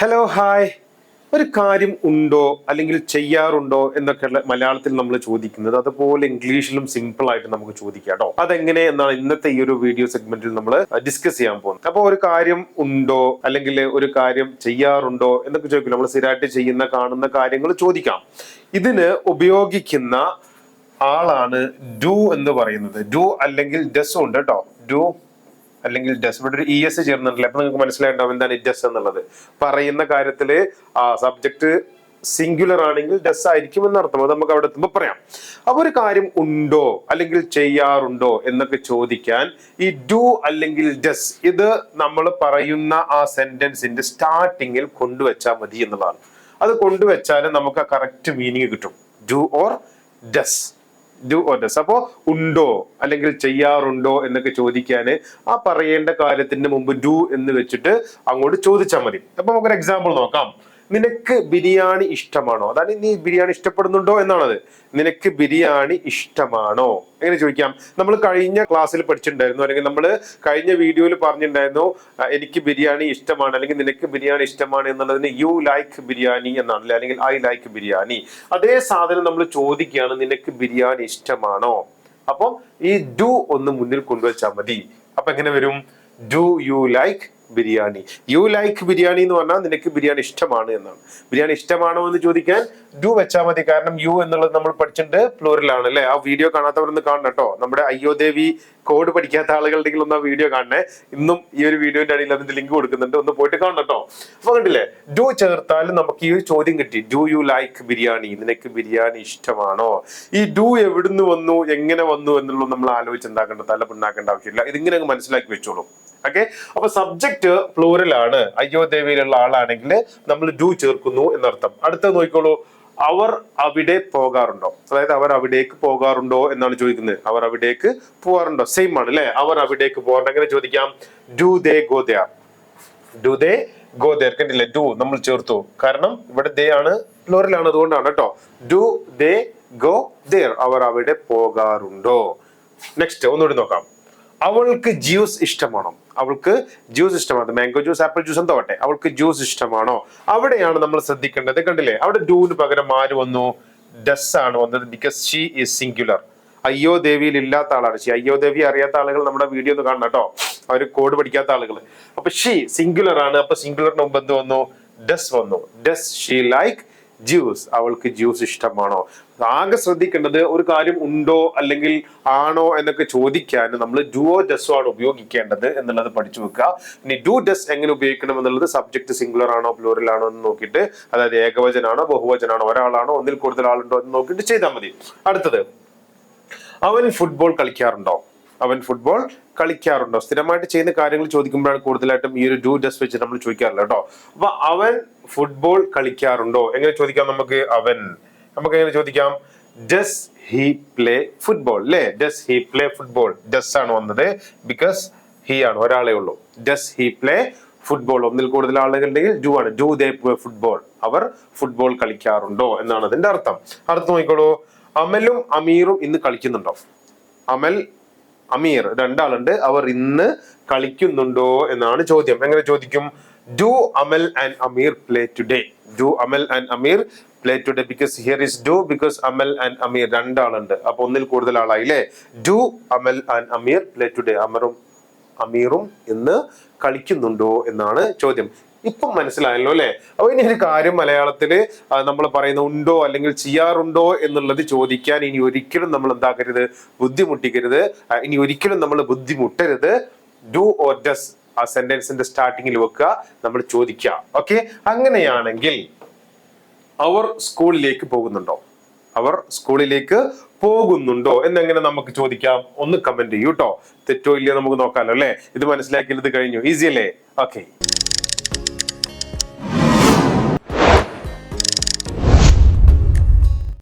Hello hi. ഒരു കാര്യം ഉണ്ടോ അല്ലെങ്കിൽ ചെയ്യാറുണ്ടോ എന്നൊക്കെയുള്ള മലയാളത്തിൽ നമ്മൾ ചോദിക്കുന്നത് അതുപോലെ ഇംഗ്ലീഷിലും സിമ്പിൾ ആയിട്ട് നമുക്ക് ചോദിക്കാം കേട്ടോ. അതെങ്ങനെ എന്നാണ് ഇന്നത്തെ ഈ ഒരു വീഡിയോ സെഗ്മെന്റിൽ നമ്മൾ ഡിസ്കസ് ചെയ്യാൻ പോകുന്നത്. അപ്പോൾ ഒരു കാര്യം ഉണ്ടോ അല്ലെങ്കിൽ ഒരു കാര്യം ചെയ്യാറുണ്ടോ എന്നൊക്കെ ചോദിക്കും. നമ്മൾ സ്ഥിരമായിട്ട് ചെയ്യുന്ന കാണുന്ന കാര്യങ്ങൾ ചോദിക്കാം. ഇതിന് ഉപയോഗിക്കുന്ന ആളാണ് ഡു എന്ന് പറയുന്നത്. ഡു അല്ലെങ്കിൽ ഡസ് ഉണ്ട് കേട്ടോ. ഡു അല്ലെങ്കിൽ ഡസ്. ഇവിടെ ഒരു ES ചേർന്നിട്ടില്ല. അപ്പൊ നിങ്ങൾക്ക് മനസ്സിലായിട്ടുണ്ടാവും എന്താണ് ഡസ് എന്നുള്ളത്. പറയുന്ന കാര്യത്തില് സബ്ജക്ട് സിംഗുലർ ആണെങ്കിൽ ഡസ് ആയിരിക്കും എന്നർത്ഥം. അത് നമുക്ക് അവിടെ എത്തുമ്പോൾ പറയാം. അപ്പൊ ഒരു കാര്യം ഉണ്ടോ അല്ലെങ്കിൽ ചെയ്യാറുണ്ടോ എന്നൊക്കെ ചോദിക്കാൻ ഈ ഡു അല്ലെങ്കിൽ ഡസ് ഇത് നമ്മൾ പറയുന്ന ആ സെന്റൻസിന്റെ സ്റ്റാർട്ടിങ്ങിൽ കൊണ്ടുവച്ചാൽ മതി എന്നുള്ളതാണ്. അത് കൊണ്ടുവച്ചാൽ നമുക്ക് ആ കറക്റ്റ് മീനിങ് കിട്ടും. Do or does. Do or does. അപ്പോ ഉണ്ടോ അല്ലെങ്കിൽ ചെയ്യാറുണ്ടോ എന്നൊക്കെ ചോദിക്കാന് ആ പറയേണ്ട കാര്യത്തിന്റെ മുമ്പ് ഡു എന്ന് വെച്ചിട്ട് അങ്ങോട്ട് ചോദിച്ചാൽ മതി. അപ്പൊ നമുക്കൊരു എക്സാമ്പിൾ നോക്കാം. നിനക്ക് ബിരിയാണി ഇഷ്ടമാണോ? അതാണ് നീ ബിരിയാണി ഇഷ്ടപ്പെടുന്നുണ്ടോ എന്നാണത്. നിനക്ക് ബിരിയാണി ഇഷ്ടമാണോ എങ്ങനെ ചോദിക്കാം. നമ്മൾ കഴിഞ്ഞ ക്ലാസ്സിൽ പഠിച്ചിട്ടുണ്ടായിരുന്നു, അല്ലെങ്കിൽ നമ്മൾ കഴിഞ്ഞ വീഡിയോയിൽ പറഞ്ഞിട്ടുണ്ടായിരുന്നു എനിക്ക് ബിരിയാണി ഇഷ്ടമാണ് അല്ലെങ്കിൽ നിനക്ക് ബിരിയാണി ഇഷ്ടമാണ് എന്നുള്ളതിന് യു ലൈക്ക് ബിരിയാണി എന്നാണല്ലേ, അല്ലെങ്കിൽ ഐ ലൈക്ക് ബിരിയാണി. അതേ സാധനം നമ്മൾ ചോദിക്കുകയാണ്, നിനക്ക് ബിരിയാണി ഇഷ്ടമാണോ? അപ്പൊ ഈ ഡു ഒന്ന് മുന്നിൽ കൊണ്ടുവച്ചാൽ മതി. അപ്പൊ എങ്ങനെ വരും? Do you like biryani. You like biryani എന്ന് പറഞ്ഞാൽ നിനക്ക് ബിരിയാണി ഇഷ്ടമാണ് എന്നാണ്. ബിരിയാണി ഇഷ്ടമാണോ എന്ന് ചോദിക്കാൻ ഡു വെച്ചാൽ മതി. കാരണം യു എന്നുള്ളത് നമ്മൾ പഠിച്ചിട്ടുണ്ട് പ്ലൂറലാണ് അല്ലെ. ആ വീഡിയോ കാണാത്തവരൊന്ന് കാണണം കേട്ടോ. നമ്മുടെ അയ്യോദേവി കോഡ് പഠിക്കാത്ത ആളുകളുണ്ടെങ്കിൽ ഒന്ന് ആ വീഡിയോ കാണണേ. ഇന്നും ഈ ഒരു വീഡിയോന്റെ അടിയിൽ അതിന്റെ ലിങ്ക് കൊടുക്കുന്നുണ്ട്, ഒന്ന് പോയിട്ട് കാണണം കേട്ടോ. അപ്പൊ കണ്ടില്ലേ, ഡു ചേർത്താലും നമുക്ക് ഈ ഒരു ചോദ്യം കിട്ടി. Do you like biryani? നിനക്ക് ബിരിയാണി ഇഷ്ടമാണോ? ഈ ഡു എവിടുന്ന് വന്നു, എങ്ങനെ വന്നു എന്നുള്ളത് നമ്മൾ ആലോചിച്ചുണ്ടാക്കേണ്ട, തലപ്പുണ്ടാക്കേണ്ട ആവശ്യമില്ല. ഇതിങ്ങനെ അങ്ങ് മനസ്സിലാക്കി വെച്ചോളൂ. ഓക്കെ. അപ്പൊ സബ്ജക്ട് പ്ലൂറൽ ആണ്. അയ്യോദേവിയിലുള്ള ആളാണെങ്കിൽ നമ്മൾ ഡു ചേർക്കുന്നു എന്നർത്ഥം. അടുത്ത നോക്കിക്കോളൂ. അവർ അവിടെ പോകാറുണ്ടോ? അതായത് അവർ അവിടേക്ക് പോകാറുണ്ടോ എന്നാണ് ചോദിക്കുന്നത്. അവർ അവിടേക്ക് പോകാറുണ്ടോ? സെയിം ആണ് അല്ലെ. അവർ അവിടേക്ക് പോകാറുണ്ട്. എങ്ങനെ ചോദിക്കാം? Do they go there? Do they go there. കണ്ടില്ലേ, ഡു നമ്മൾ ചേർത്തു. കാരണം ഇവിടെ ദേ ആണ്, പ്ലൂറൽ ആണ്, അതുകൊണ്ടാണ് കേട്ടോ. Do they go there? അവർ അവിടെ പോകാറുണ്ടോ? നെക്സ്റ്റ് ഒന്നുകൂടി നോക്കാം. അവൾക്ക് ജ്യൂസ് ഇഷ്ടമാണോ? അവൾക്ക് ജ്യൂസ് ഇഷ്ടമാണ്. മാംഗോ ജ്യൂസ്, ആപ്പിൾ ജ്യൂസ് എന്തോട്ടെ, അവൾക്ക് ജ്യൂസ് ഇഷ്ടമാണോ? അവിടെയാണ് നമ്മൾ ശ്രദ്ധിക്കേണ്ടത്. കണ്ടില്ലേ, അവിടെ ഡൂന് പകരം ആര് വന്നു? ഡസ് ആണ് വന്നത്. Because she is singular. അയ്യോ ദേവിയിൽ ഇല്ലാത്ത ആളാണ് ഷീ. അയ്യോ ദേവി അറിയാത്ത ആളുകൾ നമ്മുടെ വീഡിയോ ഒന്ന് കാണണം കേട്ടോ. അവർ കോഡ് പഠിക്കാത്ത ആളുകൾ. അപ്പൊ ഷീ സിംഗുലർ ആണ്. അപ്പൊ സിംഗുലറിന് മുമ്പ് എന്ത് വന്നു? ഡസ് വന്നു. Does she like juice? അവൾക്ക് ജ്യൂസ് ഇഷ്ടമാണോ? ആകെ ശ്രദ്ധിക്കേണ്ടത് ഒരു കാര്യം ഉണ്ടോ അല്ലെങ്കിൽ ആണോ എന്നൊക്കെ ചോദിക്കാൻ നമ്മൾ ഡുവോ ഡസോ ആണ് ഉപയോഗിക്കേണ്ടത് എന്നുള്ളത് പഠിച്ചു വെക്കുക. ഇനി ഡു ഡസ് എങ്ങനെ ഉപയോഗിക്കണം എന്നുള്ളത് സബ്ജക്ട് സിംഗുലർ ആണോ പ്ലൂറൽ ആണോ എന്ന് നോക്കിയിട്ട്, അതായത് ഏകവചനാണോ ബഹുവചനാണോ, ഒരാളാണോ ഒന്നിൽ കൂടുതൽ ആളുണ്ടോ എന്ന് നോക്കിയിട്ട് ചെയ്താൽ മതി. അടുത്തത്, അവൻ ഫുട്ബോൾ കളിക്കാറുണ്ടോ? അവൻ ഫുട്ബോൾ കളിക്കാറുണ്ടോ? സ്ഥിരമായിട്ട് ചെയ്യുന്ന കാര്യങ്ങൾ ചോദിക്കുമ്പോഴാണ് കൂടുതലായിട്ടും ഈ ഒരു ഡു ഡസ് വെച്ച് നമ്മൾ ചോദിക്കാറില്ല കേട്ടോ. അപ്പൊ അവൻ ഫുട്ബോൾ കളിക്കാറുണ്ടോ എങ്ങനെ ചോദിക്കാം നമുക്ക്? നമുക്ക് എങ്ങനെ ചോദിക്കാം? ഡസ് ഹി പ്ലേ ഫുട്ബോൾ അല്ലേ. Does he play football? Does ആണ് വന്നത്. ബിക്കോസ് ഹി ആണ്, ഒരാളെ ഉള്ളൂ. Does he play football? ഒന്നിൽ കൂടുതൽ ആളുകളുണ്ടെങ്കിൽ ഡു ആണ്. Do they play football? അവർ ഫുട്ബോൾ കളിക്കാറുണ്ടോ എന്നാണ് അതിന്റെ അർത്ഥം. അടുത്ത് നോക്കിക്കോളൂ. അമലും അമീറും ഇന്ന് കളിക്കുന്നുണ്ടോ? അമൽ, അമീർ രണ്ടാളുണ്ട്. അവർ ഇന്ന് കളിക്കുന്നുണ്ടോ എന്നാണ് ചോദ്യം. എങ്ങനെ ചോദിക്കും? Do Amal and Amir play today? Do Amal and Amir play today? Because here is do, because Amal and Amir രണ്ടാളുണ്ട്. അപ്പൊ ഒന്നിൽ കൂടുതൽ ആളായില്ലേ. Do Amal and Amir play today? അമീറും ഇന്ന് കളിക്കുന്നുണ്ടോ എന്നാണ് ചോദ്യം. ഇപ്പം മനസ്സിലായല്ലോ അല്ലെ. അപ്പൊ ഇനി ഒരു കാര്യം മലയാളത്തില് നമ്മൾ പറയുന്ന ഉണ്ടോ അല്ലെങ്കിൽ ചെയ്യാറുണ്ടോ എന്നുള്ളത് ചോദിക്കാൻ ഇനി ഒരിക്കലും നമ്മൾ എന്താക്കരുത്? ബുദ്ധിമുട്ടിക്കരുത്. ഇനി ഒരിക്കലും നമ്മൾ ബുദ്ധിമുട്ടരുത്. ഡു ഓർ ഡസ് ആ സെന്റൻസിന്റെ സ്റ്റാർട്ടിങ്ങിൽ വെക്കുക, നമ്മൾ ചോദിക്കുക. ഓക്കെ. അങ്ങനെയാണെങ്കിൽ അവർ സ്കൂളിലേക്ക് പോകുന്നുണ്ടോ? അവർ സ്കൂളിലേക്ക് പോകുന്നുണ്ടോ എന്നെങ്ങനെ നമുക്ക് ചോദിക്കാം? ഒന്ന് കമന്റ് ചെയ്യൂ കേട്ടോ. തെറ്റോ ഇല്ലയോ നമുക്ക് നോക്കാമല്ലോ അല്ലെ. ഇത് മനസ്സിലാക്കിയത് കഴിഞ്ഞു. ഈസി അല്ലേ? ഓക്കെ.